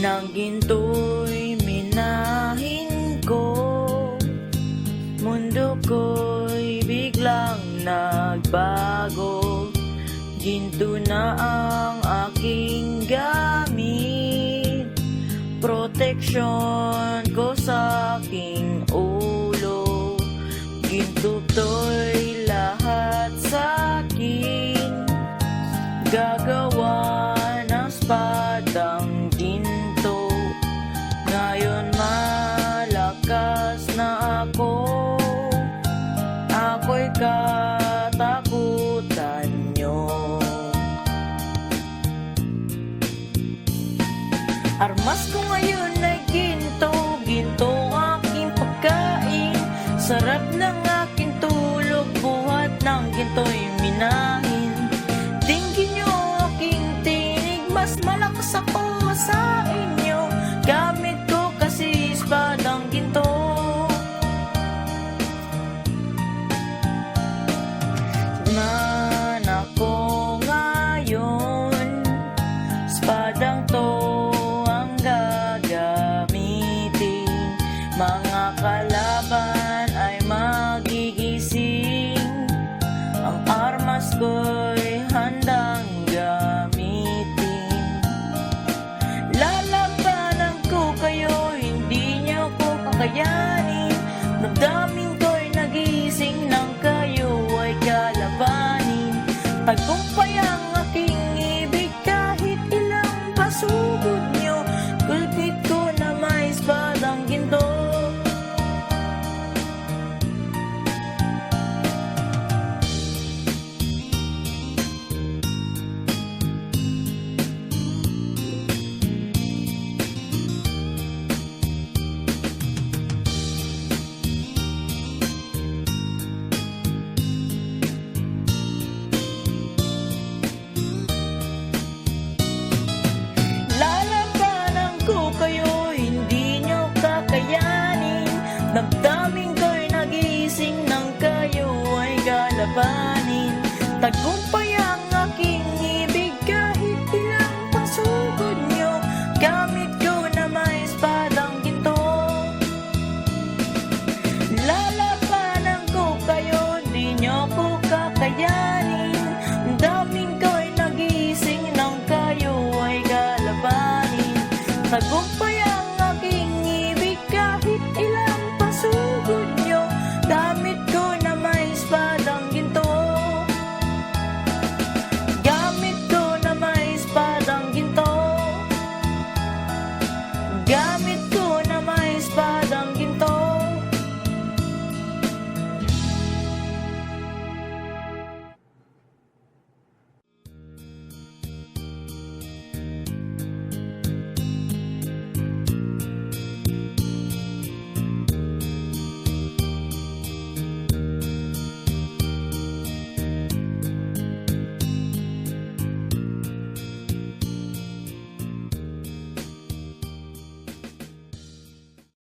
ng ginto'y minahin ko. Mundo ko'y biglang nagbago. Ginto na ang aking gamit, proteksyon ko sa aking ulo. Ginto to'y lahat sa akin, gagawa ng espadang ginto. Ngayon malakas na ako, ako'y katakutan nyo. Armas ko ngayon ay ginto, ginto aking pagkain. Sarap ng aking tulog, buhat ng ginto'y minahin. Tingin nyo aking tinig, mas malakas ako sa inyo. Gamit ko kasi espadang ginto. Man ako ngayon, espadang to ang gagamitin. Mga